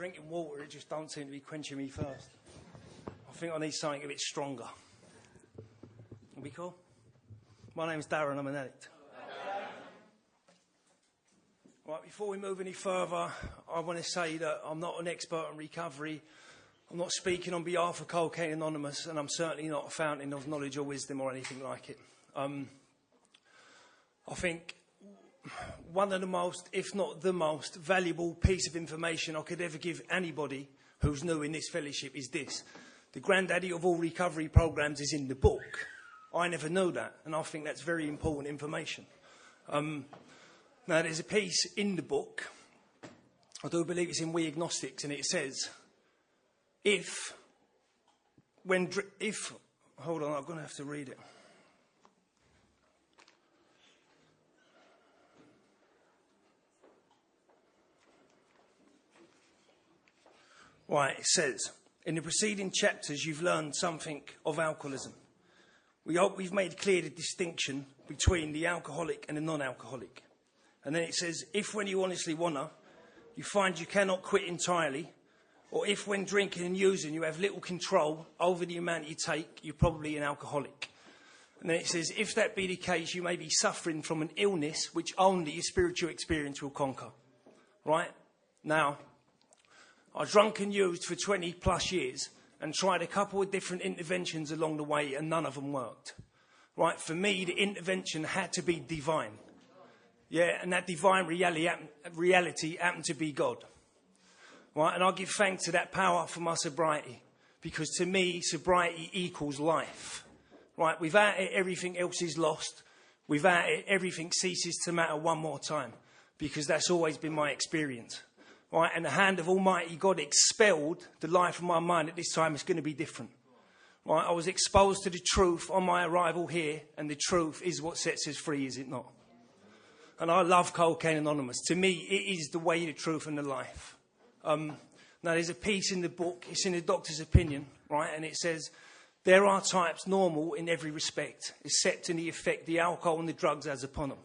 drinking water, it just don't seem to be quenching me first. I think I need something a bit stronger. Will be cool? My name's Darren, I'm an addict. Right, before we move any further, I want to say that I'm not an expert in recovery. I'm not speaking on behalf of Cocaine Anonymous, and I'm certainly not a fountain of knowledge or wisdom or anything like it. I think one of the most, if not the most, valuable piece of information I could ever give anybody who's new in this fellowship is this. The granddaddy of all recovery programs is in the book. I never knew that, and I think that's very important information. Now, there's a piece in the book, I do believe it's in We Agnostics, and it says, hold on, I'm going to have to read it. Right, it says, in the preceding chapters, you've learned something of alcoholism. We hope we've made clear the distinction between the alcoholic and the non-alcoholic. And then it says, if when you honestly wanna, you find you cannot quit entirely, or if when drinking and using you have little control over the amount you take, you're probably an alcoholic. And then it says, if that be the case, you may be suffering from an illness which only a spiritual experience will conquer. Right? Now, I drunk and used for 20 plus years and tried a couple of different interventions along the way, and none of them worked. Right? For me, the intervention had to be divine. Yeah, and that divine reality happened to be God. Right? And I give thanks to that power for my sobriety, because to me, sobriety equals life. Right? Without it, everything else is lost. Without it, everything ceases to matter one more time, because that's always been my experience. Right? And the hand of Almighty God expelled the life of my mind. At this time, it's going to be different. Right? I was exposed to the truth on my arrival here, and the truth is what sets us free, is it not? And I love Cocaine Anonymous. To me, it is the way, the truth, and the life. Now, there's a piece in the book. It's in the doctor's opinion, right? And it says, there are types normal in every respect, except in the effect the alcohol and the drugs has upon them.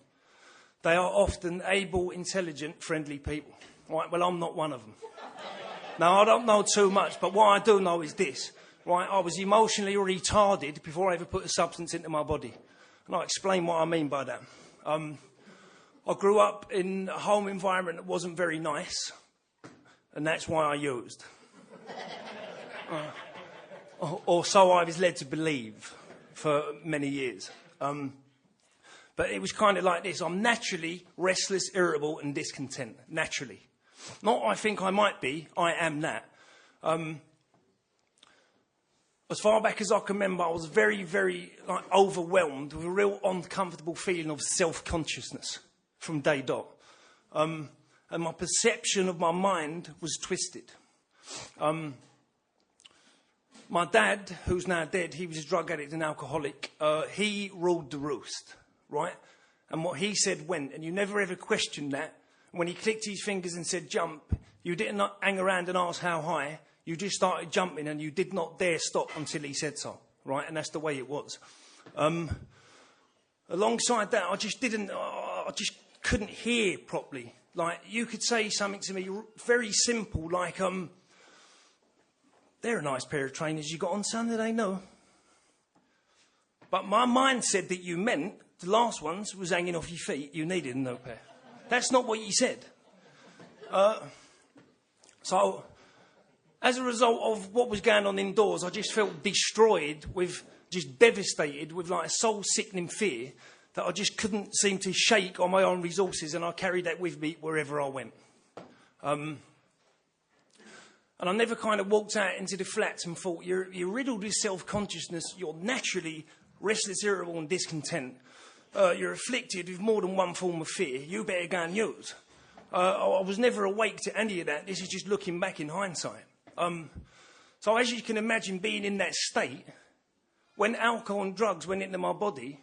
They are often able, intelligent, friendly people. Right? Well, I'm not one of them. Now, I don't know too much, but what I do know is this. Right? I was emotionally retarded before I ever put a substance into my body. And I'll explain what I mean by that. I grew up in a home environment that wasn't very nice, and that's why I used. Or so I was led to believe for many years. But it was kind of like this. I'm naturally restless, irritable, and discontent. Naturally. Not I think I might be, I am that. As far back as I can remember, I was very, very overwhelmed with a real uncomfortable feeling of self-consciousness from day dot. And my perception of my mind was twisted. My dad, who's now dead, he was a drug addict and alcoholic. He ruled the roost, right? And what he said went, and you never ever questioned that. When he clicked his fingers and said jump, you didn't hang around and ask how high. You just started jumping, and you did not dare stop until he said so, right? And that's the way it was. Alongside that, I just couldn't hear properly. Like, you could say something to me very simple, like, they're a nice pair of trainers you got on Sunday, no? But my mind said that you meant the last ones was hanging off your feet, you needed a new pair. That's not what you said. So, as a result of what was going on indoors, I just felt destroyed, just devastated with like a soul-sickening fear that I just couldn't seem to shake on my own resources, and I carried that with me wherever I went. And I never kind of walked out into the flats and thought, you're riddled with self-consciousness, you're naturally restless, irritable and discontent. You're afflicted with more than one form of fear, you better go and use. I was never awake to any of that. This is just looking back in hindsight. So as you can imagine, being in that state, when alcohol and drugs went into my body,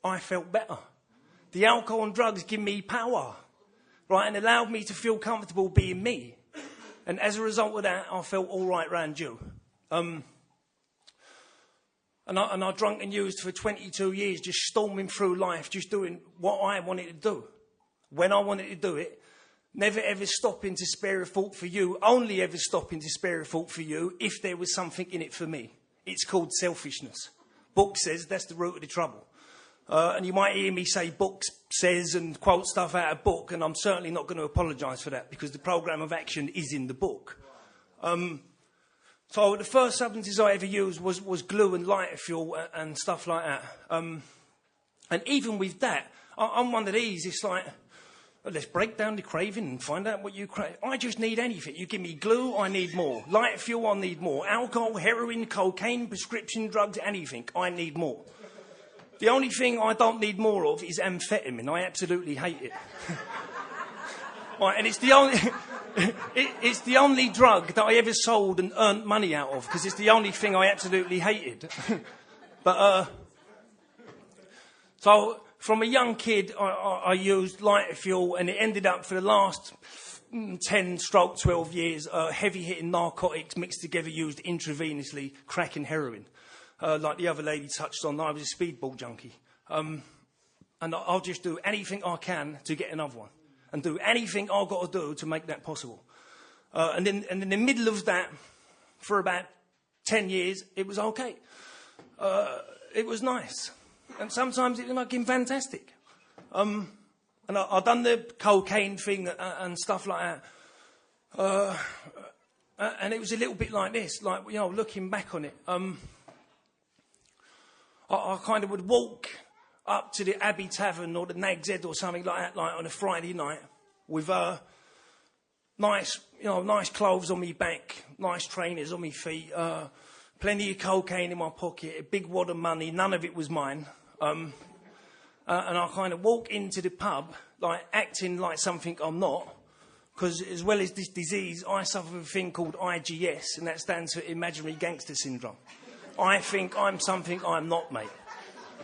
I felt better. The alcohol and drugs give me power, right, and allowed me to feel comfortable being me. And as a result of that, I felt all right round you. And I drunk and used for 22 years, just storming through life, just doing what I wanted to do, when I wanted to do it, never ever stopping to spare a thought for you, only ever stopping to spare a thought for you if there was something in it for me. It's called selfishness. Book says that's the root of the trouble. And you might hear me say book says and quote stuff out of book, and I'm certainly not going to apologise for that because the programme of action is in the book. So the first substances I ever used was glue and lighter fuel and stuff like that. And even with that, I'm one of these, it's like, well, let's break down the craving and find out what you crave. I just need anything. You give me glue, I need more. Lighter fuel, I need more. Alcohol, heroin, cocaine, prescription drugs, anything, I need more. The only thing I don't need more of is amphetamine. I absolutely hate it. Right, and it's the only... it's the only drug that I ever sold and earned money out of, because it's the only thing I absolutely hated. But, so, from a young kid, I used lighter fuel, and it ended up for the last 10-12 years, heavy-hitting narcotics mixed together, used intravenously, crack and heroin. Like the other lady touched on, I was a speedball junkie. And I'll just do anything I can to get another one. And do anything I've got to do to make that possible. And in the middle of that, for about 10 years, it was okay. It was nice. And sometimes it was fucking fantastic. And I've done the cocaine thing and stuff like that. And it was a little bit like this, like, you know, looking back on it. I kind of would walk up to the Abbey Tavern or the Nag's Head or something like that, like on a Friday night, with nice clothes on me back, nice trainers on me feet, plenty of cocaine in my pocket, a big wad of money, none of it was mine. And I kind of walk into the pub, like acting like something I'm not, because as well as this disease, I suffer from a thing called IGS, and that stands for Imaginary Gangster Syndrome. I think I'm something I'm not, mate.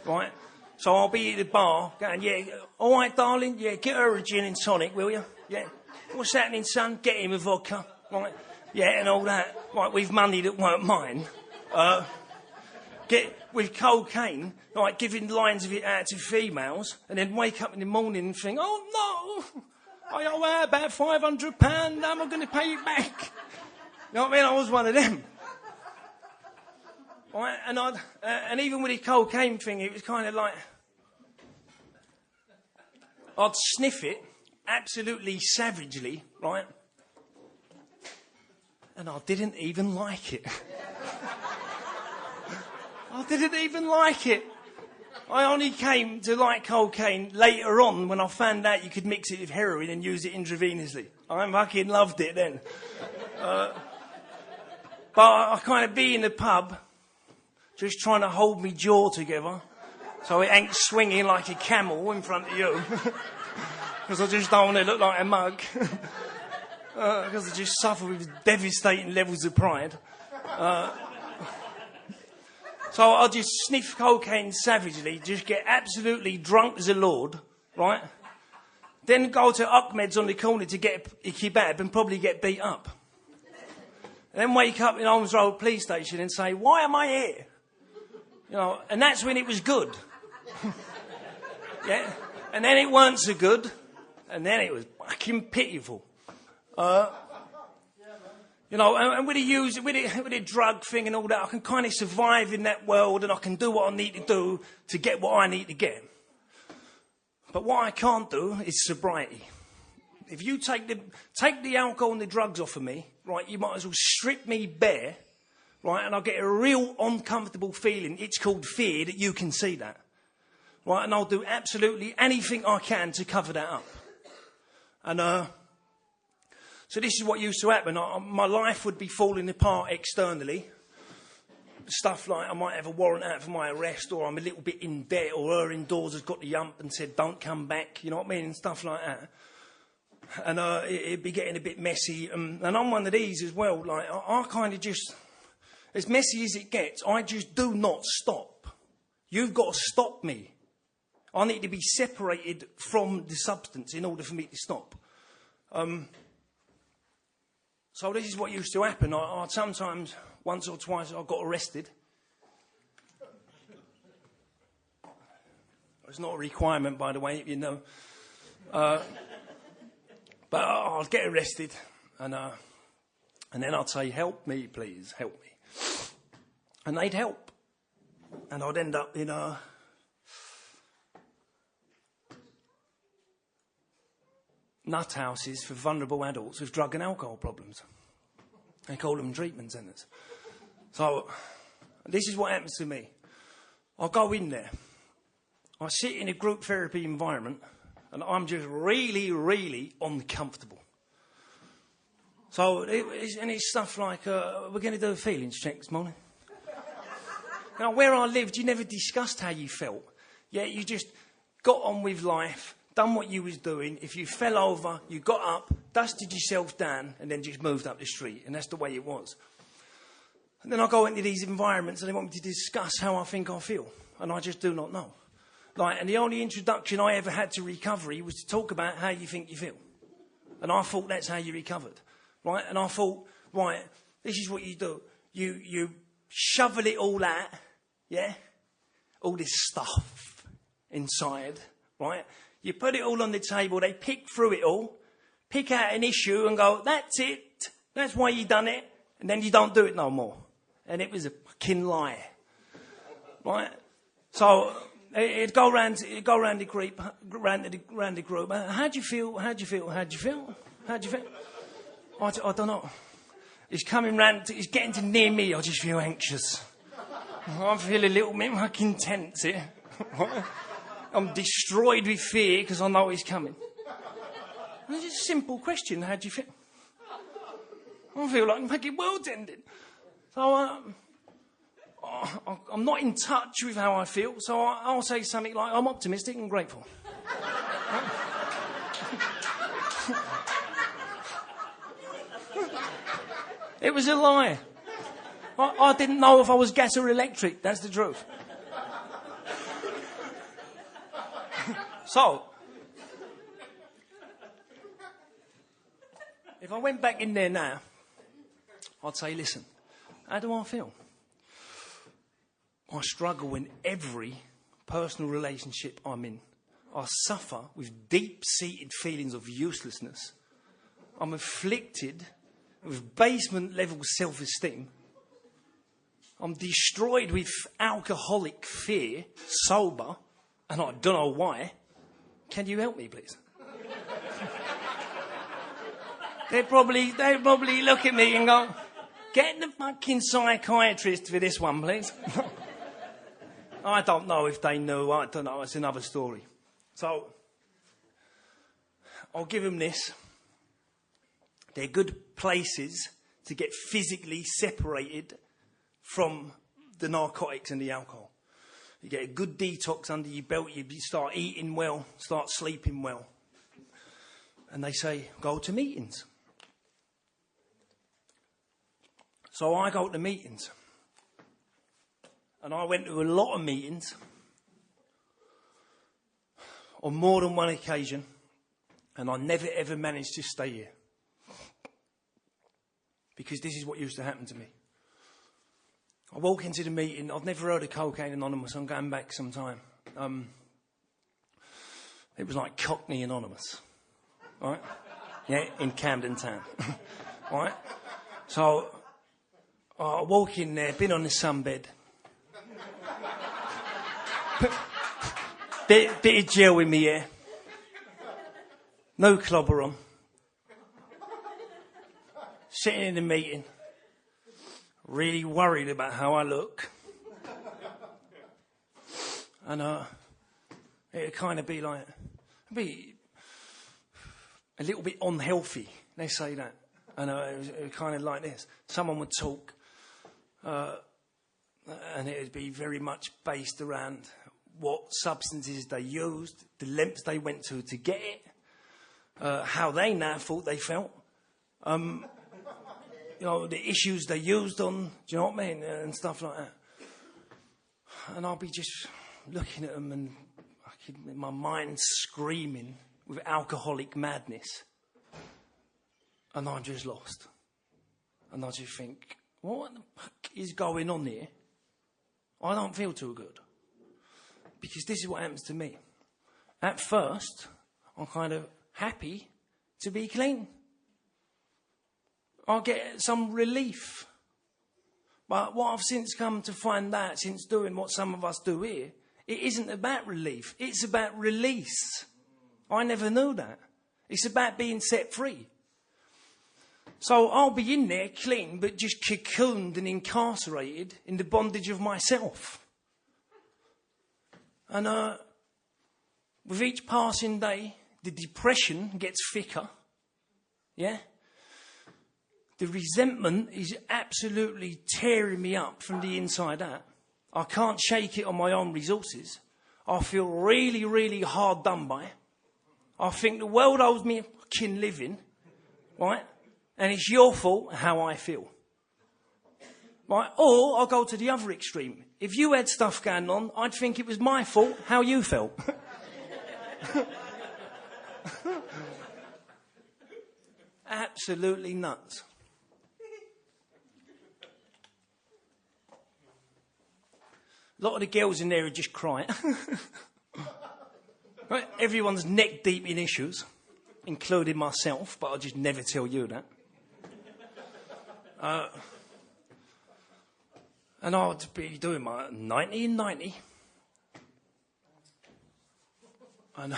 Right? So I'll be at the bar going, yeah, all right, darling, yeah, get her a gin and tonic, will you? Yeah. What's happening, son? Get him a vodka. Right? Yeah, and all that. Right, with money that weren't mine. Get with cocaine, like giving lines of it out to females, and then wake up in the morning and think, oh, no, I owe her about £500, how am I going to pay it back? You know what I mean? I was one of them. Right? And even with the cocaine thing, it was kind of like, I'd sniff it absolutely savagely, right? And I didn't even like it. I didn't even like it. I only came to like cocaine later on when I found out you could mix it with heroin and use it intravenously. I fucking loved it then. But I kind of be in the pub, just trying to hold me jaw together so it ain't swinging like a camel in front of you. Because I just don't want to look like a mug. Because I just suffer with devastating levels of pride. So I'll just sniff cocaine savagely, just get absolutely drunk as a lord, right? Then go to Ahmed's on the corner to get a kebab and probably get beat up. And then wake up in Holmes Road police station and say, why am I here? You know, and that's when it was good. Yeah? And then it weren't so good. And then it was fucking pitiful. You know, and with the drug thing and all that, I can kind of survive in that world and I can do what I need to do to get what I need to get. But what I can't do is sobriety. If you take the alcohol and the drugs off of me, right, you might as well strip me bare, right, and I'll get a real uncomfortable feeling. It's called fear that you can see that. Right, and I'll do absolutely anything I can to cover that up. And, so this is what used to happen. My life would be falling apart externally. Stuff like I might have a warrant out for my arrest, or I'm a little bit in debt, or her indoors has got the hump and said, don't come back, you know what I mean, and stuff like that. And it'd be getting a bit messy. And I'm one of these as well. Like, I kind of just, as messy as it gets, I just do not stop. You've got to stop me. I need to be separated from the substance in order for me to stop. So this is what used to happen. I'd sometimes, once or twice, I got arrested. It's not a requirement, by the way, you know. But I'd get arrested, and then I'd say, help me, please, help me. And they'd help. And I'd end up in nut houses for vulnerable adults with drug and alcohol problems. They call them treatment centres. So this is what happens to me. I go in there. I sit in a group therapy environment, and I'm just really, really uncomfortable. So it's stuff like, we're going to do a feelings check this morning. Now, where I lived, you never discussed how you felt. Yeah, you just got on with life, done what you was doing. If you fell over, you got up, dusted yourself down, and then just moved up the street. And that's the way it was. And then I go into these environments, and they want me to discuss how I think I feel. And I just do not know. And the only introduction I ever had to recovery was to talk about how you think you feel. And I thought that's how you recovered. Right? And I thought, right, this is what you do. You shovel it all out, yeah? All this stuff inside, right? You put it all on the table, they pick through it all, pick out an issue and go, that's it, that's why you done it, and then you don't do it no more. And it was a fucking lie, right? So it'd go round the group, round the group. How do you feel? How do you feel? How do you feel? How do you feel? I don't know. He's coming round, he's getting to near me, I just feel anxious. I feel a little bit fucking tense here. I'm destroyed with fear because I know he's coming. It's just a simple question, how do you feel? I feel like I'm fucking world's ending. So I'm not in touch with how I feel, so I'll say something like, I'm optimistic and grateful. It was a lie. I didn't know if I was gas or electric. That's the truth. So, if I went back in there now, I'd say, listen, how do I feel? I struggle in every personal relationship I'm in. I suffer with deep-seated feelings of uselessness. I'm afflicted with basement-level self-esteem. I'm destroyed with alcoholic fear, sober, and I don't know why. Can you help me, please? They'd probably look at me and go, get the fucking psychiatrist for this one, please. I don't know if they knew. I don't know. It's another story. So, I'll give them this. They're good places to get physically separated from the narcotics and the alcohol. You get a good detox under your belt, you start eating well, start sleeping well. And they say, go to meetings. So I go to meetings. And I went to a lot of meetings on more than one occasion, and I never ever managed to stay here. Because this is what used to happen to me. I walk into the meeting. I've never heard of Cocaine Anonymous. I'm going back some time. It was like Cockney Anonymous. Right? Yeah, in Camden Town. Right? So, I walk in there, been on the sunbed. Bit of gel in me hair. No clobber on. Sitting in the meeting. Really worried about how I look. And it'd kind of be like, be a little bit unhealthy. They say that. And it was kind of like this. Someone would talk, and it would be very much based around what substances they used, the lengths they went to get it, how they now thought they felt. You know, the issues they used on, do you know what I mean? And stuff like that. And I'll be just looking at them and my mind screaming with alcoholic madness. And I'm just lost. And I just think, what the fuck is going on here? I don't feel too good. Because this is what happens to me. At first, I'm kind of happy to be clean. I'll get some relief. But what I've since come to find out, since doing what some of us do here, it isn't about relief. It's about release. I never knew that. It's about being set free. So I'll be in there clean, but just cocooned and incarcerated in the bondage of myself. And with each passing day, the depression gets thicker. Yeah? The resentment is absolutely tearing me up from the inside out. I can't shake it on my own resources. I feel really, really hard done by. I think the world owes me a fucking living, right? And it's your fault how I feel. Right? Or I'll go to the other extreme. If you had stuff going on, I'd think it was my fault how you felt. Absolutely nuts. A lot of the girls in there are just crying. Right? Everyone's neck deep in issues, including myself, but I'll just never tell you that. And I'll be doing my 90 and 90. And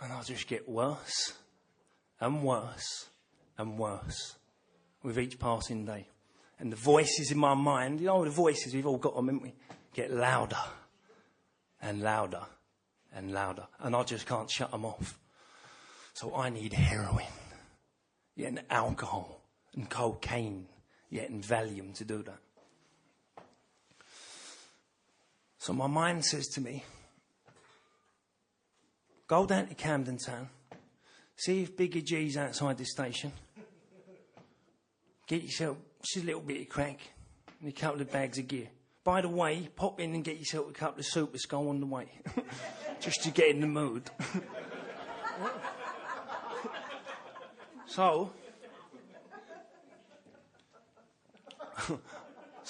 I'll just get worse and worse and worse with each passing day. And the voices in my mind, you know the voices, we've all got them, haven't we? Get louder and louder and louder. And I just can't shut them off. So I need heroin, yeah, and alcohol and cocaine, yeah, and Valium to do that. So my mind says to me, go down to Camden Town, see if Bigger G's outside the station, get yourself just a little bit of crack and a couple of bags of gear. By the way, pop in and get yourself a couple of Super Skull on the way, just to get in the mood. So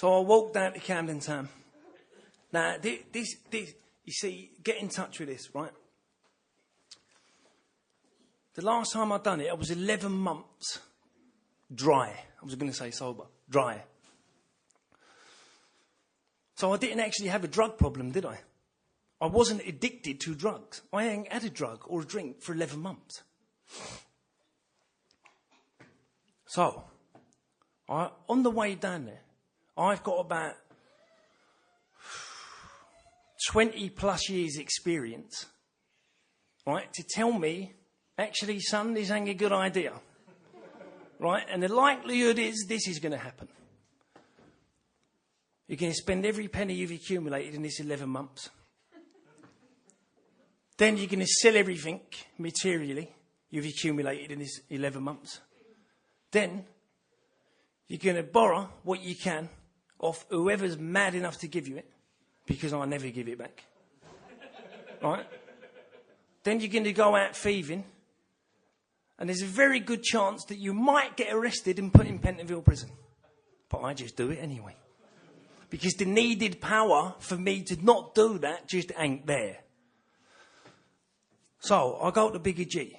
I walked down to Camden Town. Now, this, you see, get in touch with this, right? The last time I'd done it, I was 11 months dry. I was going to say sober. Dry. So I didn't actually have a drug problem, did I? I wasn't addicted to drugs. I hadn't had a drug or a drink for 11 months. So, on the way down there, I've got about 20 plus years experience, right, to tell me, actually, son, this ain't a good idea. Right? And the likelihood is this is going to happen. You're going to spend every penny you've accumulated in this 11 months. Then you're going to sell everything materially you've accumulated in this 11 months. Then you're going to borrow what you can off whoever's mad enough to give you it, because I never give it back. Right? Then you're going to go out thieving. And there's a very good chance that you might get arrested and put in Pentonville prison. But I just do it anyway. Because the needed power for me to not do that just ain't there. So I go to Bigger G.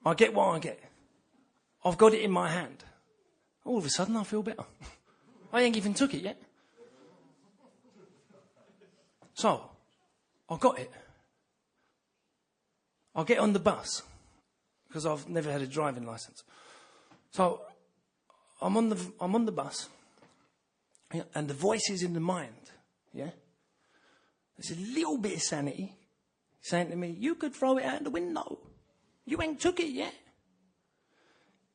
I get what I get. I've got it in my hand. All of a sudden I feel better. I ain't even took it yet. So I got it. I get on the bus, because I've never had a driving license. So I'm on the bus, yeah, and the voices in the mind, yeah, there's a little bit of sanity saying to me, you could throw it out the window. You ain't took it yet.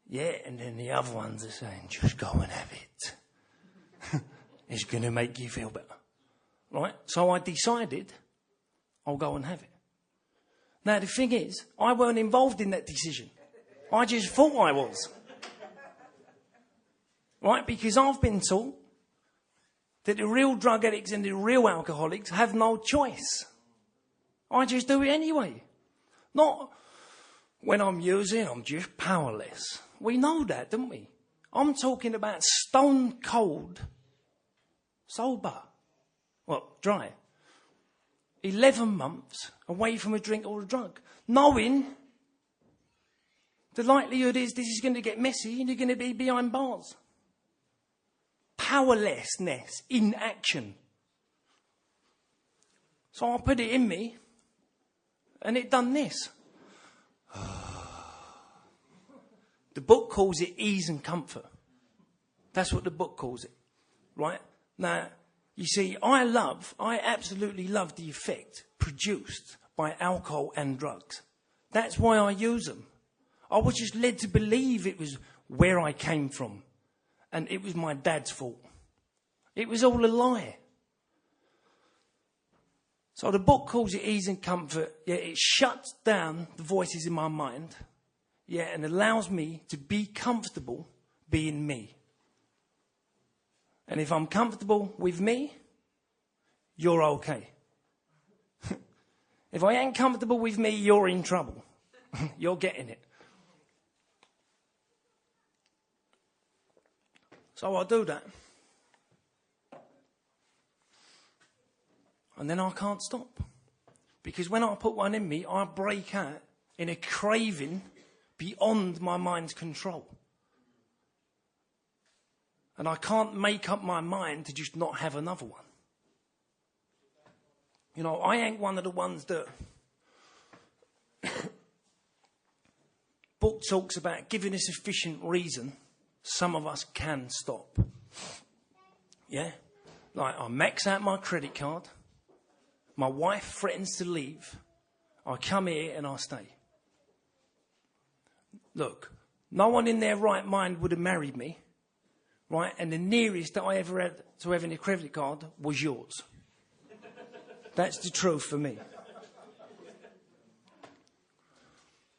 Yeah, and then the other ones are saying, just go and have it. It's going to make you feel better. Right? So I decided I'll go and have it. Now, the thing is, I weren't involved in that decision. I just thought I was. Right? Because I've been taught that the real drug addicts and the real alcoholics have no choice. I just do it anyway. Not when I'm using, I'm just powerless. We know that, don't we? I'm talking about stone cold, sober. Well, dry. 11 months away from a drink or a drug, knowing the likelihood is this is going to get messy and you're going to be behind bars. Powerlessness in action. So I put it in me, and it done this. The book calls it ease and comfort. That's what the book calls it, right? Now, you see, I absolutely love the effect produced by alcohol and drugs. That's why I use them. I was just led to believe it was where I came from, and it was my dad's fault. It was all a lie. So the book calls it ease and comfort. Yeah, it shuts down the voices in my mind. Yeah, and allows me to be comfortable being me. And if I'm comfortable with me, you're okay. If I ain't comfortable with me, you're in trouble. You're getting it. So I do that. And then I can't stop. Because when I put one in me, I break out in a craving beyond my mind's control. And I can't make up my mind to just not have another one. You know, I ain't one of the ones that book talks about giving a sufficient reason some of us can stop. Yeah? Like, I max out my credit card. My wife threatens to leave. I come here and I stay. Look, no one in their right mind would have married me, right? And the nearest that I ever had to having a credit card was yours. That's the truth for me.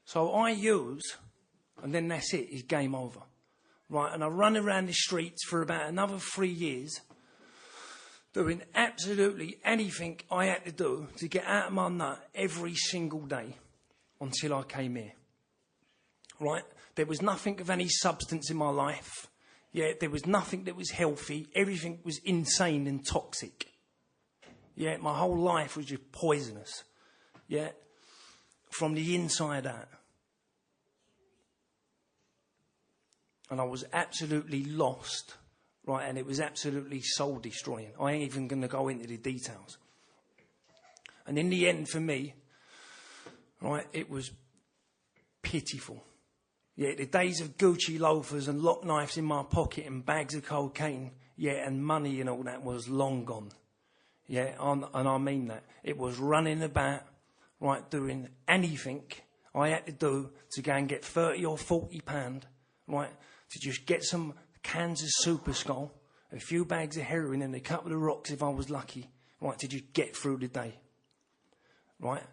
So I use, and then that's it, it's game over. Right, and I run around the streets for about another 3 years, doing absolutely anything I had to do to get out of my nut every single day until I came here. Right? There was nothing of any substance in my life. Yeah, there was nothing that was healthy. Everything was insane and toxic. Yeah, my whole life was just poisonous. Yeah, from the inside out. And I was absolutely lost, right? And it was absolutely soul-destroying. I ain't even going to go into the details. And in the end, for me, right, it was pitiful. Yeah, the days of Gucci loafers and lock knives in my pocket and bags of cocaine, yeah, and money and all that was long gone. Yeah, and I mean that. It was running about, right, doing anything I had to do to go and get 30 or 40 pound, right, to just get some cans of Super Skull, a few bags of heroin and a couple of rocks if I was lucky, right, to just get through the day, right?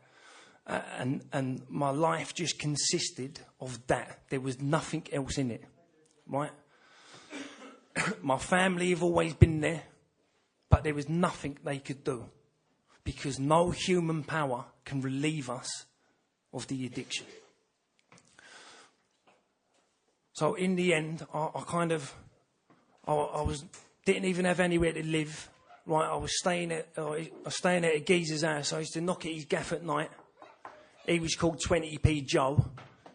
And my life just consisted of that. There was nothing else in it, right? My family have always been there, but there was nothing they could do because no human power can relieve us of the addiction. So in the end, I didn't even have anywhere to live. Right, I was staying at a geezer's house. I used to knock at his gaff at night. He was called 20p Joe.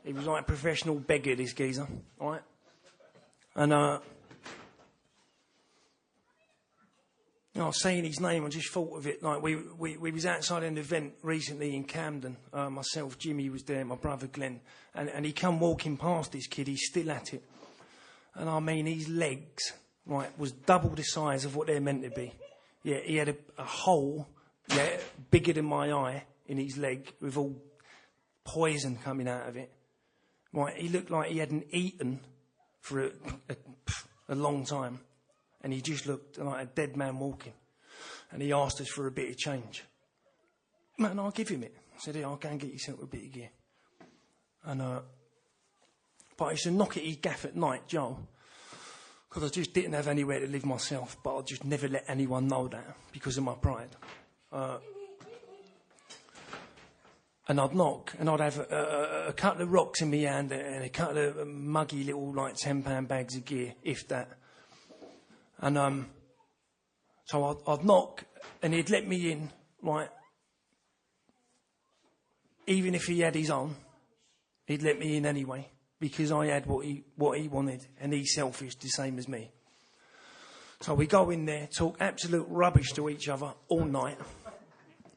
He was like a professional beggar, this geezer, right? And I was saying his name. I just thought of it. Like we was outside an event recently in Camden. Myself, Jimmy was there, my brother Glenn, and he come walking past this kid. He's still at it, and I mean his legs, right, was double the size of what they're meant to be. Yeah, he had a hole, yeah, bigger than my eye in his leg with all poison coming out of it. Right, he looked like he hadn't eaten for a long time. And he just looked like a dead man walking. And he asked us for a bit of change. Man, I'll give him it. I said, yeah, I'll go and get yourself a bit of gear. And, but I used to knock at his gaff at night, Joe, because I just didn't have anywhere to live myself. But I just never let anyone know that because of my pride. And I'd knock, and I'd have a couple of rocks in my hand and a couple of muggy little, like, £10 bags of gear, if that. And so I'd knock, and he'd let me in, right, even if he had his own, he'd let me in anyway, because I had what he wanted, and he's selfish, the same as me. So we go in there, talk absolute rubbish to each other all night.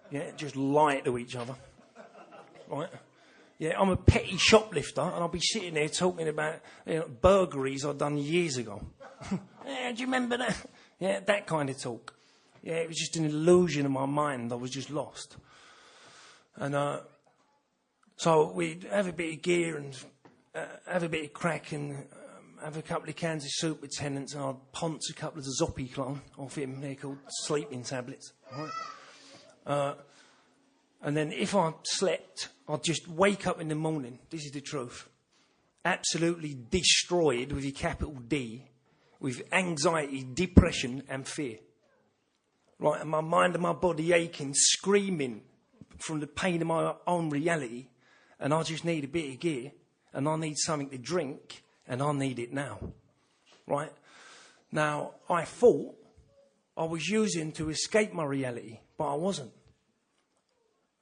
Yeah, just lie to each other. Right? Yeah, I'm a petty shoplifter, and I'll be sitting there talking about burglaries I'd done years ago. Yeah, do you remember that? Yeah, that kind of talk. Yeah, it was just an illusion in my mind. I was just lost. And so we'd have a bit of gear and have a bit of crack and have a couple of cans of soup with Tennants, and I'd ponce a couple of the Zoppy clone off him. They're called sleeping tablets. Right? And then if I slept, I'd just wake up in the morning. This is the truth. Absolutely destroyed, with a capital D, with anxiety, depression and fear. Right, and my mind and my body aching, screaming from the pain of my own reality, and I just need a bit of gear, and I need something to drink, and I need it now. Right? Now, I thought I was using to escape my reality, but I wasn't.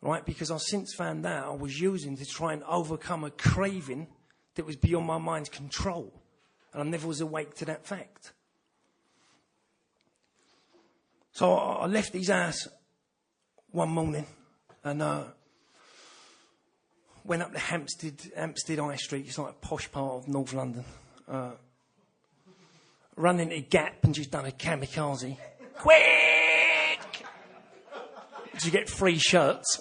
Right? Because I've since found out I was using to try and overcome a craving that was beyond my mind's control. And I never was awake to that fact. So I left his house one morning and went up to Hampstead High Street. It's like a posh part of North London. Run into Gap and just done a kamikaze. Quick! You get free shirts.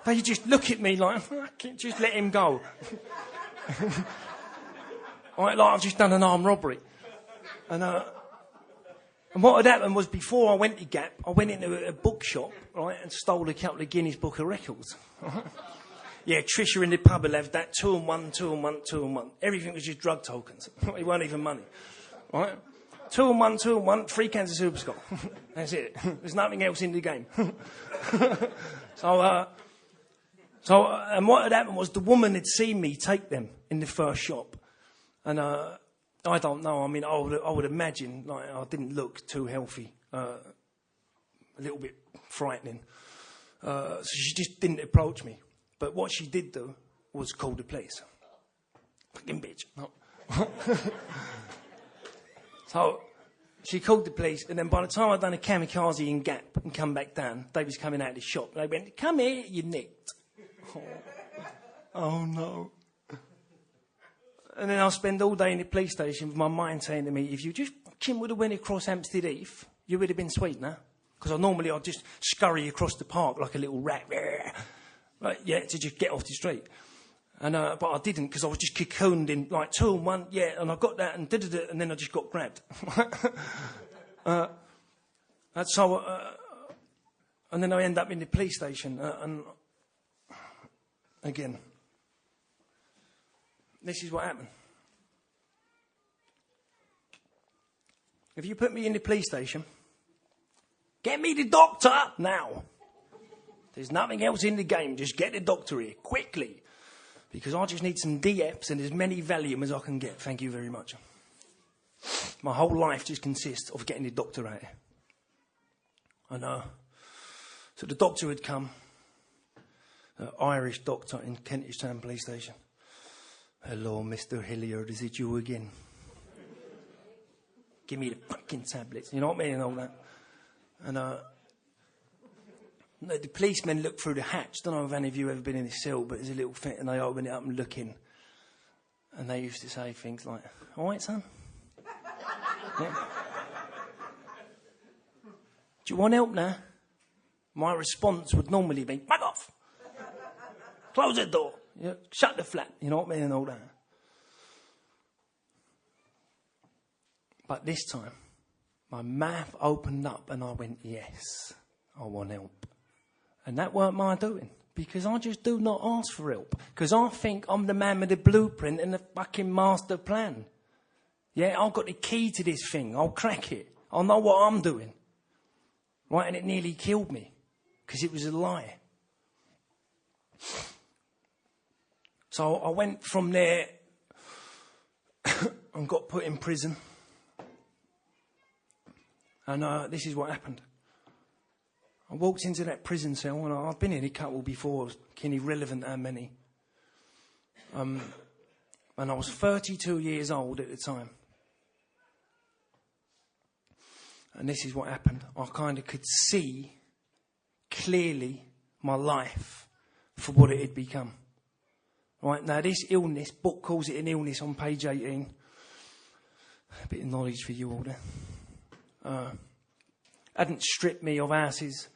They just look at me like, just let him go. Like I've just done an armed robbery. And what had happened was, before I went to Gap, I went into a bookshop, right, and stole a couple of Guinness Book of Records. Yeah, Trisha in the pub will have that 2 and 1, 2 and 1, 2 and 1. Everything was just drug tokens. It weren't even money. Right? 2 and 1, 2 and 1, 3 cans of Super Scott. That's it. There's nothing else in the game. And what had happened was, the woman had seen me take them in the first shop. And I don't know, I mean, I would imagine, like, I didn't look too healthy. A little bit frightening. So she just didn't approach me. But what she did do was call the police. Fucking bitch. No. So she called the police, and then by the time I'd done a kamikaze in Gap and come back down, they was coming out of the shop. They went, "Come here, you nicked." Oh no. And then I'll spend all day in the police station with my mind saying to me, if you just fucking would have went across Hampstead Heath, you would have been sweet now. Because I'd just scurry across the park like a little rat. Right, yeah, to just get off the street. And but I didn't, because I was just cocooned in like 2 and 1, yeah, and I got that and did, and then I just got grabbed. And then I end up in the police station, and again, this is what happened. If you put me in the police station, get me the doctor now. There's nothing else in the game. Just get the doctor here quickly, because I just need some DFs and as many Valium as I can get. Thank you very much. My whole life just consists of getting the doctor out here. I know. So the doctor had come, an Irish doctor in Kentish Town Police Station. "Hello, Mr. Hilliard, is it you again? Give me the fucking tablets." You know what I mean, and all that. And the policemen look through the hatch. Don't know if any of you have ever been in a cell, but there's a little thing, and they open it up and look in. And they used to say things like, "All right, son? Yeah. Do you want help now?" My response would normally be, "Back off! Close the door! Yeah, shut the flat," you know what I mean, and all that. But this time, my mouth opened up and I went, "Yes, I want help." And that weren't my doing, because I just do not ask for help, because I think I'm the man with the blueprint and the fucking master plan. Yeah, I've got the key to this thing. I'll crack it. I'll know what I'm doing. Right, and it nearly killed me, because it was a lie. So I went from there and got put in prison. And this is what happened. I walked into that prison cell, and I've been in a couple before, irrelevant how many. And I was 32 years old at the time. And this is what happened. I kind of could see clearly my life for what it had become. Right, now this illness, book calls it an illness on page 18. A bit of knowledge for you all there. Hadn't stripped me of houses,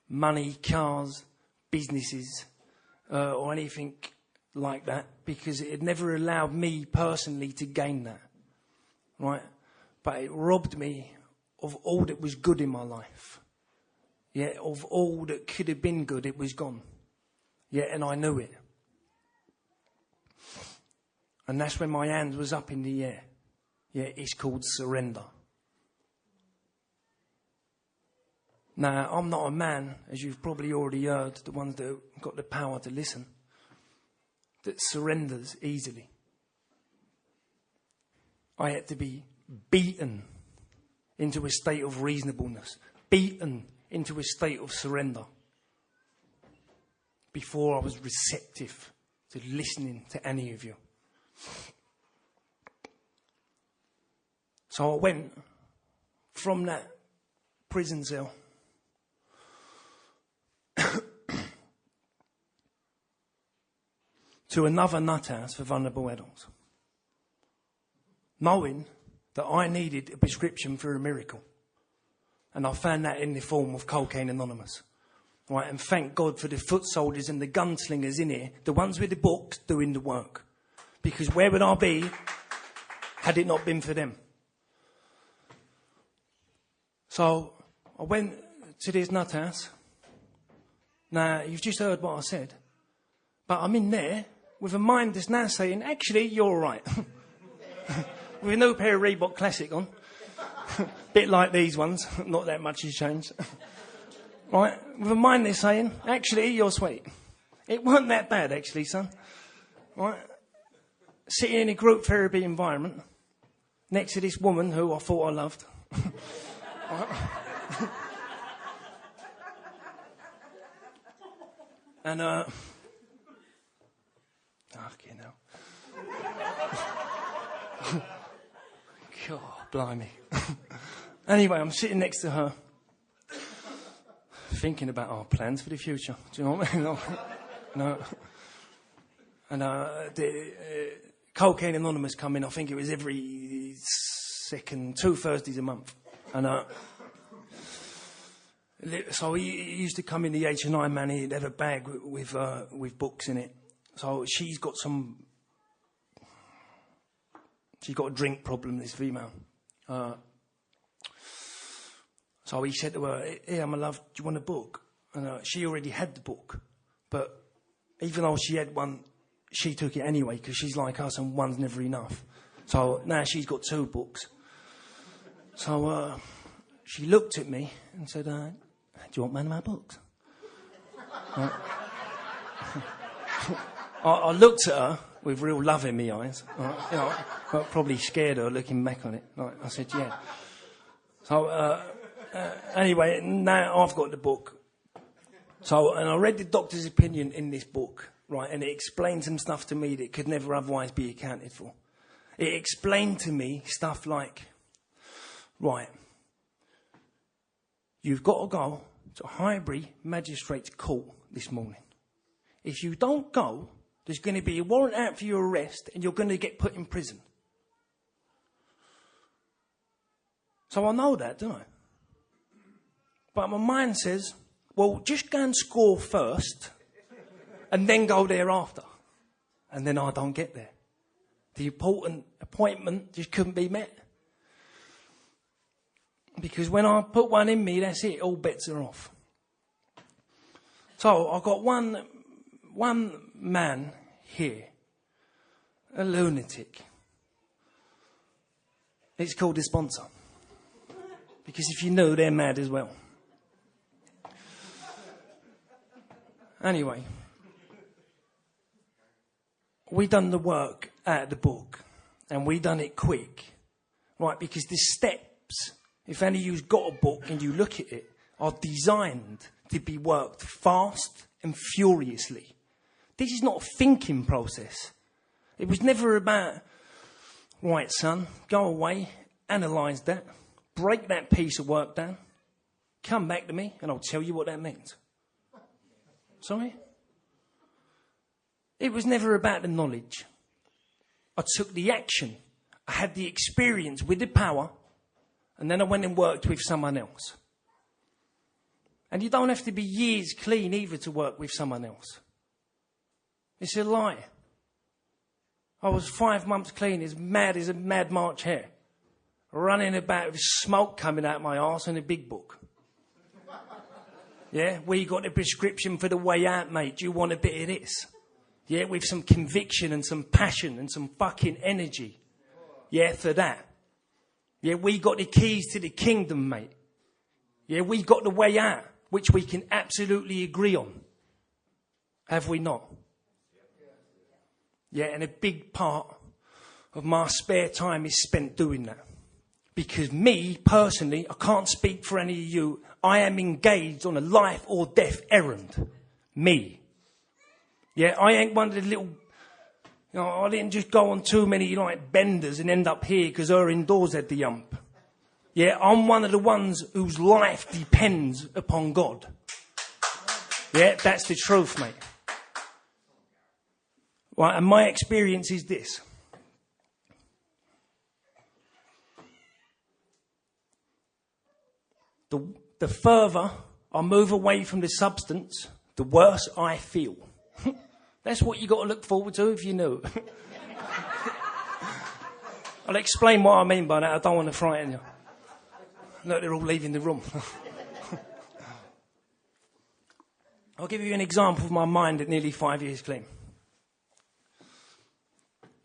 money, cars, businesses, or anything like that, because it had never allowed me personally to gain that. Right? But it robbed me of all that was good in my life. Yeah, of all that could have been good, it was gone. Yeah, and I knew it. And that's when my hand was up in the air. Yeah, it's called surrender. Now, I'm not a man, as you've probably already heard, the ones that have got the power to listen, that surrenders easily. I had to be beaten into a state of reasonableness, beaten into a state of surrender before I was receptive to listening to any of you. So I went from that prison cell to another nut house for vulnerable adults, knowing that I needed a prescription for a miracle. And I found that in the form of Cocaine Anonymous. Right, and thank God for the foot soldiers and the gunslingers in here, the ones with the books doing the work. Because where would I be had it not been for them? So I went to this nut house. Now, you've just heard what I said. But I'm in there with a mind that's now saying, actually, you're all right. With a new pair of Reebok Classic on. Bit like these ones. Not that much has changed. Right? With a mind that's saying, actually, you're sweet. It weren't that bad, actually, son. Right? Sitting in a group therapy environment next to this woman who I thought I loved. Right? And, fucking hell. God, blimey. Anyway, I'm sitting next to her, thinking about our plans for the future. Do you know what I mean? No. And Cocaine Anonymous come in, I think it was every two Thursdays a month. And so he used to come in, the H&I man, he'd have a bag with books in it. So she's got a drink problem, this female. So he said to her, "Here, my love, do you want a book?" And she already had the book. But even though she had one, she took it anyway, because she's like us and one's never enough. So now she's got 2 books. So she looked at me and said, "Do you want one of my books?" I looked at her with real love in my eyes. You know, I probably scared her looking back on it. I said, "Yeah." So anyway, now I've got the book. So, and I read the doctor's opinion in this book, right, and it explained some stuff to me that could never otherwise be accounted for. It explained to me stuff like, right, you've got to go to Highbury Magistrates Court this morning. If you don't go, there's going to be a warrant out for your arrest and you're going to get put in prison. So I know that, don't I? But my mind says, well, just go and score first and then go thereafter. And then I don't get there. The important appointment just couldn't be met. Because when I put one in me, that's it, all bets are off. So I've got one man here, a lunatic. It's called a sponsor. Because if you know, they're mad as well. Anyway, we done the work out of the book, and we done it quick, right? Because the steps, if any of you's got a book and you look at it, are designed to be worked fast and furiously. This is not a thinking process. It was never about, right, son, go away, analyse that, break that piece of work down, come back to me, and I'll tell you what that means. Sorry? It was never about the knowledge. I took the action. I had the experience with the power, and then I went and worked with someone else. And you don't have to be years clean either to work with someone else. It's a lie. I was 5 months clean, as mad as a mad March hare, running about with smoke coming out my arse and a big book. Yeah, we got a prescription for the way out, mate. Do you want a bit of this? Yeah, with some conviction and some passion and some fucking energy. Yeah, for that. Yeah, we got the keys to the kingdom, mate. Yeah, we got the way out, which we can absolutely agree on. Have we not? Yeah, and a big part of my spare time is spent doing that. Because me, personally, I can't speak for any of you, I am engaged on a life or death errand. Me. Yeah, I ain't one of the little... I didn't just go on too many benders and end up here because her indoors had the hump. Yeah, I'm one of the ones whose life depends upon God. Yeah, that's the truth, mate. Right, and my experience is this. The further I move away from the substance, the worse I feel. That's what you got to look forward to if you know. I'll explain what I mean by that. I don't want to frighten you. Look, they're all leaving the room. I'll give you an example of my mind at nearly 5 years clean.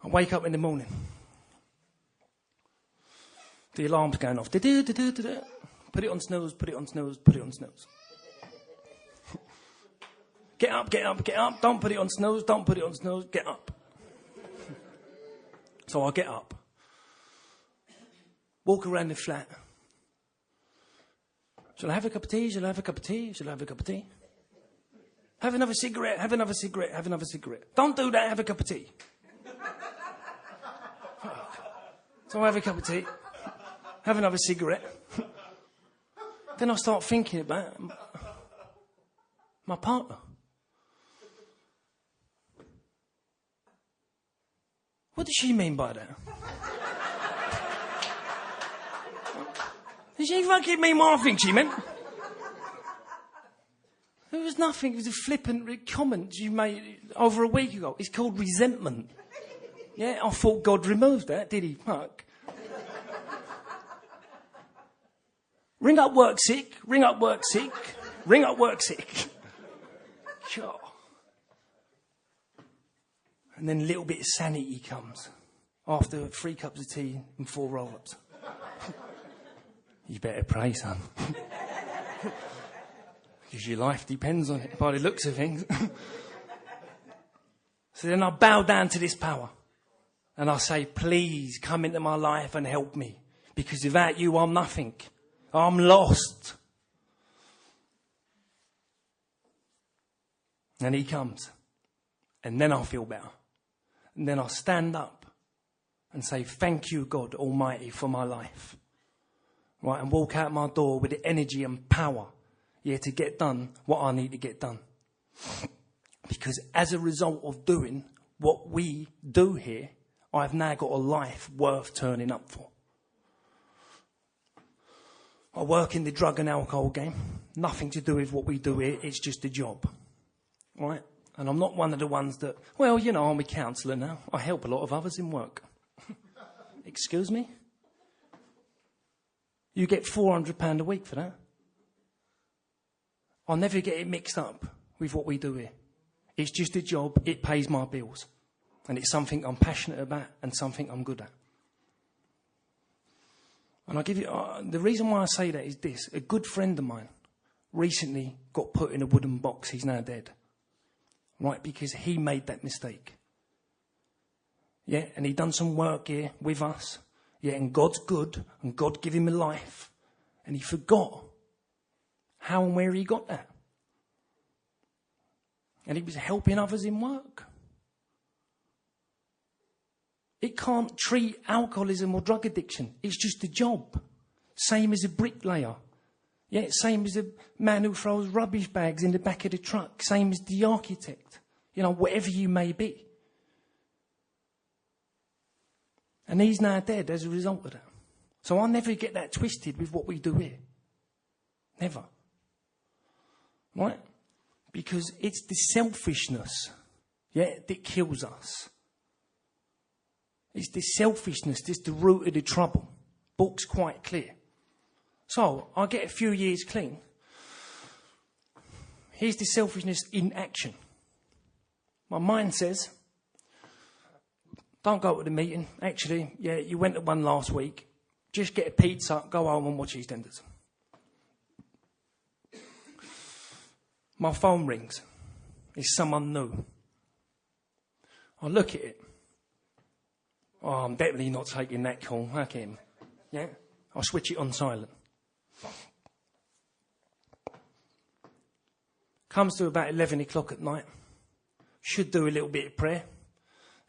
I wake up in the morning. The alarm's going off. Put it on snooze, put it on snooze, put it on snooze. Get up, get up, get up. Don't put it on snooze, don't put it on snooze, get up. So I get up. Walk around the flat. Shall I have a cup of tea? Shall I have a cup of tea? Shall I have a cup of tea? Have another cigarette, have another cigarette, have another cigarette. Don't do that, have a cup of tea. So I have a cup of tea, have another cigarette. Then I start thinking about my partner. What does she mean by that? Did she fucking mean what I think she meant? It was nothing. It was a flippant comment you made over a week ago. It's called resentment. Yeah, I thought God removed that, did he? Fuck. Ring up work sick, ring up work sick, ring up work sick. Sure. And then a little bit of sanity comes after 3 cups of tea and 4 roll-ups. You better pray, son. Because your life depends on it by the looks of things. So then I bow down to this power. And I say, please come into my life and help me. Because without you, I'm nothing. I'm lost. And he comes. And then I feel better. And then I stand up and say, thank you, God Almighty, for my life. Right, and walk out my door with the energy and power, yeah, to get done what I need to get done. Because as a result of doing what we do here, I've now got a life worth turning up for. I work in the drug and alcohol game. Nothing to do with what we do here. It's just a job. Right? And I'm not one of the ones that, well, you know, I'm a counsellor now. I help a lot of others in work. Excuse me? You get £400 a week for that. I'll never get it mixed up with what we do here. It's just a job. It pays my bills. And it's something I'm passionate about and something I'm good at. And I'll give you... the reason why I say that is this. A good friend of mine recently got put in a wooden box. He's now dead. Right? Because he made that mistake. Yeah? And he done some work here with us. Yeah? And God's good. And God gave him a life. And he forgot how and where he got that. And he was helping others in work. It can't treat alcoholism or drug addiction. It's just a job. Same as a bricklayer. Yeah, same as a man who throws rubbish bags in the back of the truck. Same as the architect. You know, whatever you may be. And he's now dead as a result of that. So I'll never get that twisted with what we do here. Never. Right? Because it's the selfishness, yeah, that kills us. It's the selfishness that's the root of the trouble. Book's quite clear. So, I get a few years clean. Here's the selfishness in action. My mind says, don't go to the meeting. Actually, yeah, you went to one last week. Just get a pizza, go home and watch EastEnders. My phone rings. It's someone new. I look at it. Oh, I'm definitely not taking that call. Okay. Yeah? I'll switch it on silent. Comes to about 11 o'clock at night. Should do a little bit of prayer.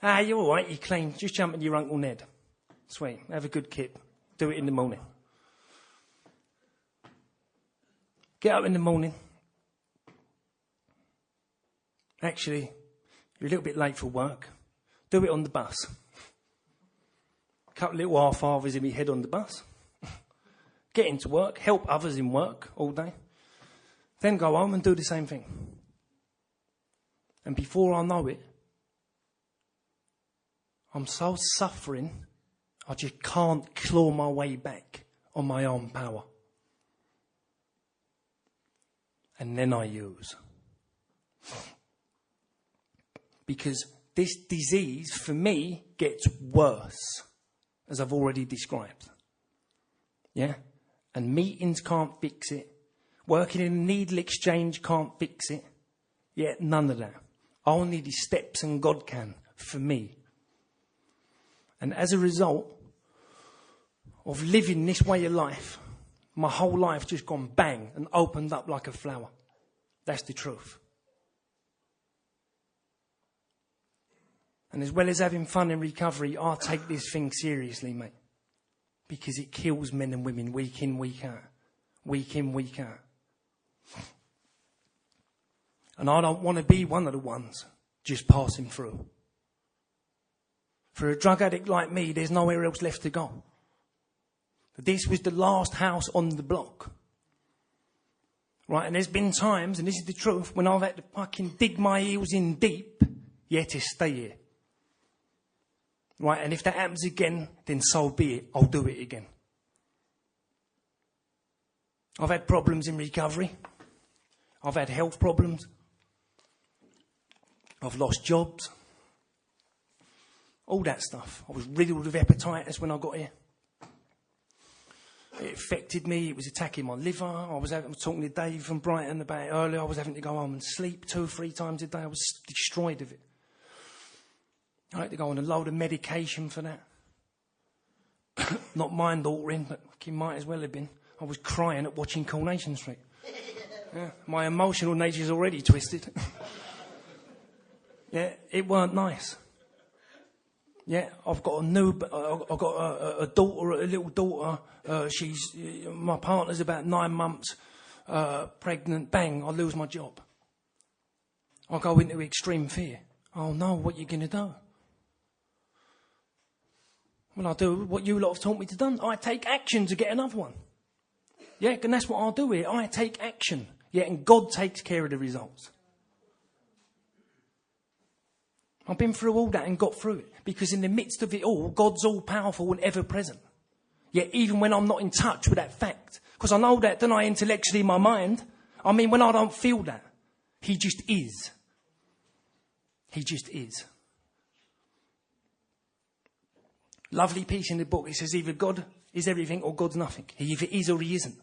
Ah, you're all right, you're clean. Just jump in your Uncle Ned. Sweet. Have a good kip. Do it in the morning. Get up in the morning. Actually, you're a little bit late for work. Do it on the bus. Couple little half-hours in my head on the bus. Get into work, help others in work all day. Then go home and do the same thing. And before I know it, I'm so suffering, I just can't claw my way back on my own power. And then I use. Because this disease, for me, gets worse, as I've already described. Yeah? And meetings can't fix it. Working in a needle exchange can't fix it. Yeah, none of that. Only the steps and God can, for me. And as a result of living this way of life, my whole life just gone bang and opened up like a flower. That's the truth. And as well as having fun in recovery, I take this thing seriously, mate. Because it kills men and women week in, week out. Week in, week out. And I don't want to be one of the ones just passing through. For a drug addict like me, there's nowhere else left to go. This was the last house on the block. Right, and there's been times, and this is the truth, when I've had to fucking dig my heels in deep, yet to stay here. Right, and if that happens again, then so be it. I'll do it again. I've had problems in recovery. I've had health problems. I've lost jobs. All that stuff. I was riddled with hepatitis when I got here. It affected me. It was attacking my liver. I was talking to Dave from Brighton about it earlier. I was having to go home and sleep 2 or 3 times a day. I was destroyed of it. I had to go on a load of medication for that. Not mind-altering, but it might as well have been. I was crying at watching Coronation Street. Yeah, my emotional nature's already twisted. Yeah, it weren't nice. Yeah, I've got a daughter, a little daughter. My partner's about 9 months pregnant. Bang, I lose my job. I go into extreme fear. Oh no, what are you going to do? Well, I do what you lot have taught me to do. I take action to get another one. Yeah, and that's what I'll do here. I take action. Yeah, and God takes care of the results. I've been through all that and got through it. Because in the midst of it all, God's all powerful and ever present. Yet even when I'm not in touch with that fact, because I know that, don't I, intellectually in my mind, I mean, when I don't feel that, He just is. He just is. Lovely piece in the book. It says either God is everything or God's nothing. He either is or He isn't.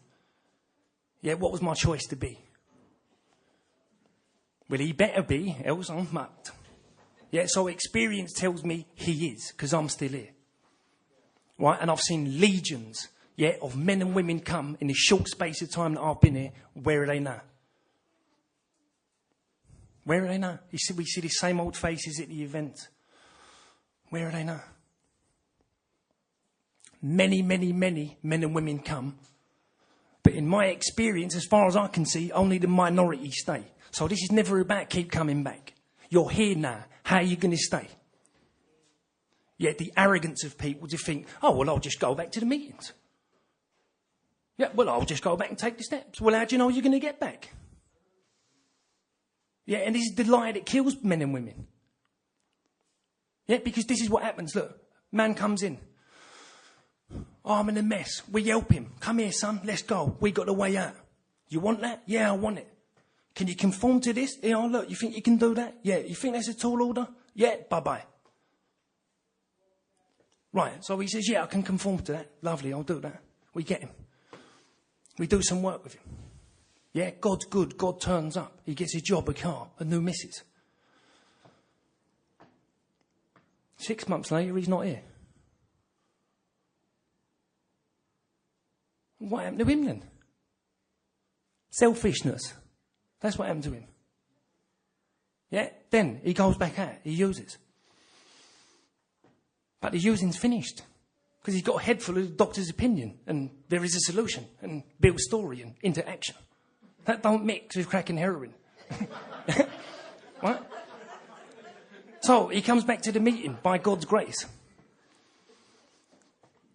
Yeah, what was my choice to be? Well, He better be, else I'm mucked. Yeah, so experience tells me He is, because I'm still here. Right, and I've seen legions, yeah, of men and women come in the short space of time that I've been here. Where are they now? Where are they now? We see the same old faces at the event. Where are they now? Many, many, many men and women come. But in my experience, as far as I can see, only the minority stay. So this is never about keep coming back. You're here now. How are you going to stay? Yet the arrogance of people to think, oh, well, I'll just go back to the meetings. Yeah, well, I'll just go back and take the steps. Well, how do you know you're going to get back? Yeah, and this is the lie that kills men and women. Yeah, because this is what happens. Look, man comes in. Oh, I'm in a mess. We help him. Come here, son. Let's go. We got the way out. You want that? Yeah, I want it. Can you conform to this? Yeah, oh, look, you think you can do that? Yeah, you think that's a tall order? Yeah, bye-bye. Right, so he says, yeah, I can conform to that. Lovely, I'll do that. We get him. We do some work with him. Yeah, God's good. God turns up. He gets a job, a car, a new missus. 6 months later, he's not here. What happened to him then? Selfishness. That's what happened to him. Yeah, then he goes back out. He uses. But the using's finished. Because he's got a head full of the doctor's opinion. And there is a solution. And build story and interaction. That don't mix with crack and heroin. Right? So he comes back to the meeting by God's grace.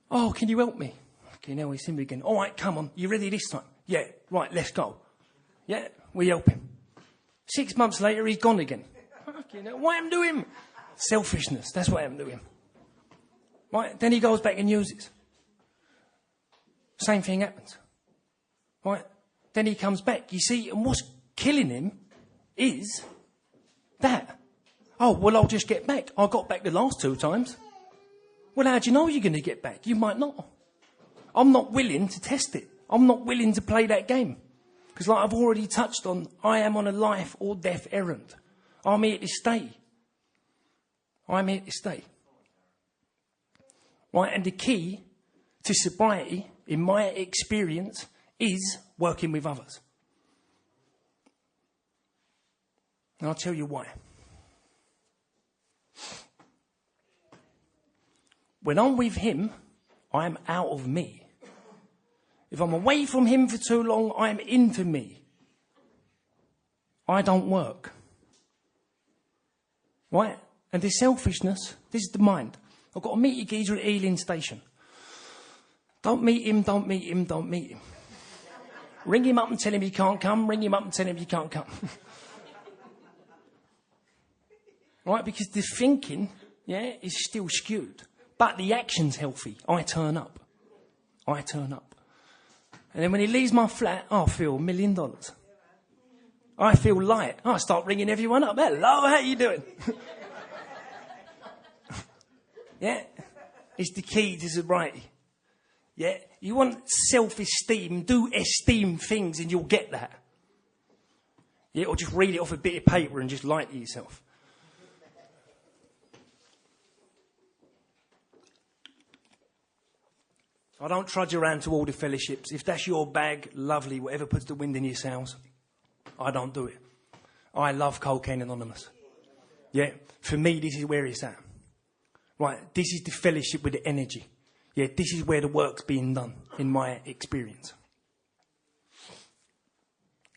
Oh, can you help me? Okay, now he's him again. All right, come on. You ready this time? Yeah, right, let's go. Yeah, we help him. 6 months later, he's gone again. Okay, now what happened to him? Selfishness. That's what happened to him. Right, then he goes back and uses. Same thing happens. Right, then he comes back. You see, and what's killing him is that. Oh, well, I'll just get back. I got back the last 2 times. Well, how do you know you're going to get back? You might not. I'm not willing to test it. I'm not willing to play that game. Because like I've already touched on, I am on a life or death errand. I'm here to stay. I'm here to stay. Right, and the key to sobriety, in my experience, is working with others. And I'll tell you why. When I'm with him, I'm out of me. If I'm away from him for too long, I'm into me. I don't work. Right? And this selfishness, this is the mind. I've got to meet a geezer at Ealing Station. Don't meet him, don't meet him, don't meet him. Ring him up and tell him he can't come. Ring him up and tell him he can't come. Right? Because the thinking, yeah, is still skewed. But the action's healthy. I turn up. I turn up. And then when he leaves my flat, I feel $1 million. I feel light. I start ringing everyone up. Hello, how you doing? Yeah, it's the key to sobriety. Yeah, you want self-esteem, do esteem things and you'll get that. Yeah, or just read it off a bit of paper and just lie to yourself. I don't trudge around to all the fellowships. If that's your bag, lovely, whatever puts the wind in your sails. I don't do it. I love Cocaine Anonymous. Yeah, for me, this is where it's at. Right, this is the fellowship with the energy. Yeah, this is where the work's being done, in my experience.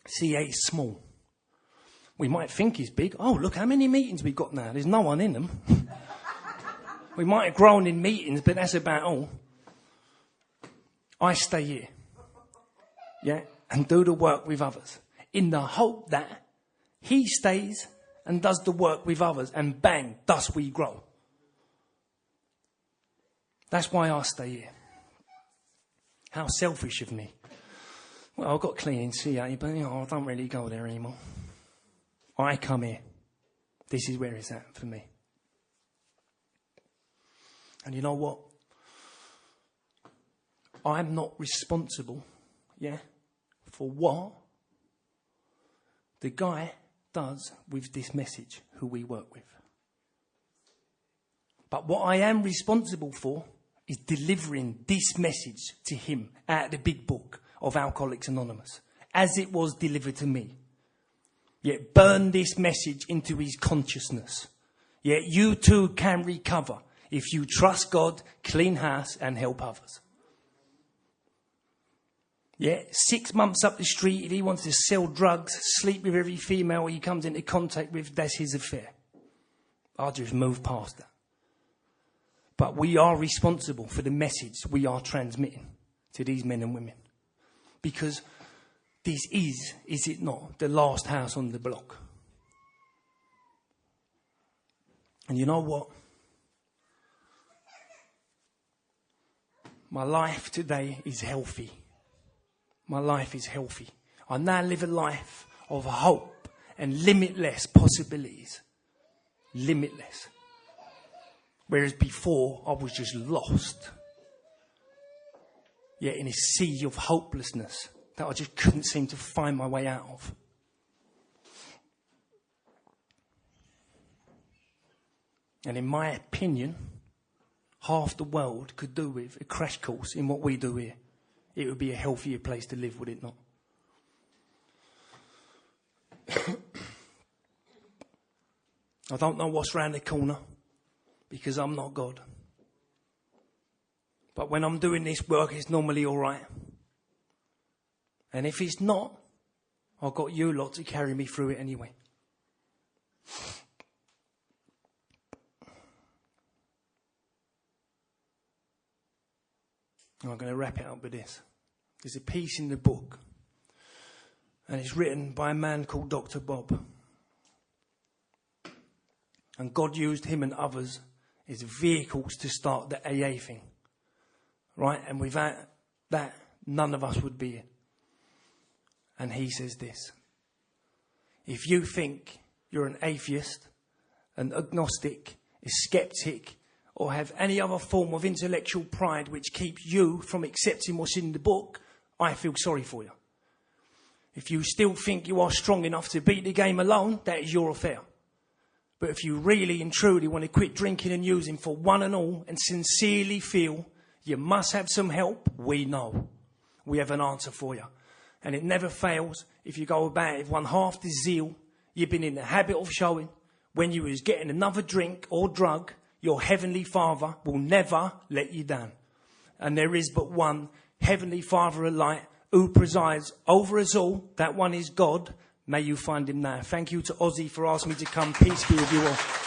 CA is small. We might think it's big. Oh, look how many meetings we've got now. There's no one in them. We might have grown in meetings, but that's about all. I stay here. Yeah, and do the work with others. In the hope that he stays and does the work with others. And bang, thus we grow. That's why I stay here. How selfish of me. Well, I've got clean in CA, but I don't really go there anymore. I come here. This is where it's at for me. And you know what? I'm not responsible, yeah, for what the guy does with this message who we work with. But what I am responsible for is is delivering this message to him out of the big book of Alcoholics Anonymous, as it was delivered to me. Yet burn this message into his consciousness. Yet you too can recover if you trust God, clean house, and help others. Yeah, 6 months up the street, if he wants to sell drugs, sleep with every female he comes into contact with, that's his affair. I'll just move past that. But we are responsible for the message we are transmitting to these men and women. Because this is it not, the last house on the block. And you know what? My life today is healthy. My life is healthy. I now live a life of hope and limitless possibilities. Limitless. Whereas before, I was just lost. Yet in a sea of hopelessness that I just couldn't seem to find my way out of. And in my opinion, half the world could do with a crash course in what we do here. It would be a healthier place to live, would it not? I don't know what's round the corner because I'm not God. But when I'm doing this work, it's normally all right. And if it's not, I've got you lot to carry me through it anyway. I'm going to wrap it up with this. There's a piece in the book, and it's written by a man called Dr. Bob. And God used him and others as vehicles to start the AA thing. Right? And without that, none of us would be here. And he says this: if you think you're an atheist, an agnostic, a skeptic, or have any other form of intellectual pride which keeps you from accepting what's in the book, I feel sorry for you. If you still think you are strong enough to beat the game alone, that is your affair. But if you really and truly want to quit drinking and using for one and all and sincerely feel you must have some help, we know. We have an answer for you. And it never fails if you go about it with one half the zeal you've been in the habit of showing. When you was getting another drink or drug, your Heavenly Father will never let you down. And there is but one Heavenly Father of light who presides over us all. That one is God. May you find him now. Thank you to Ozzy for asking me to come. Peace be with you all.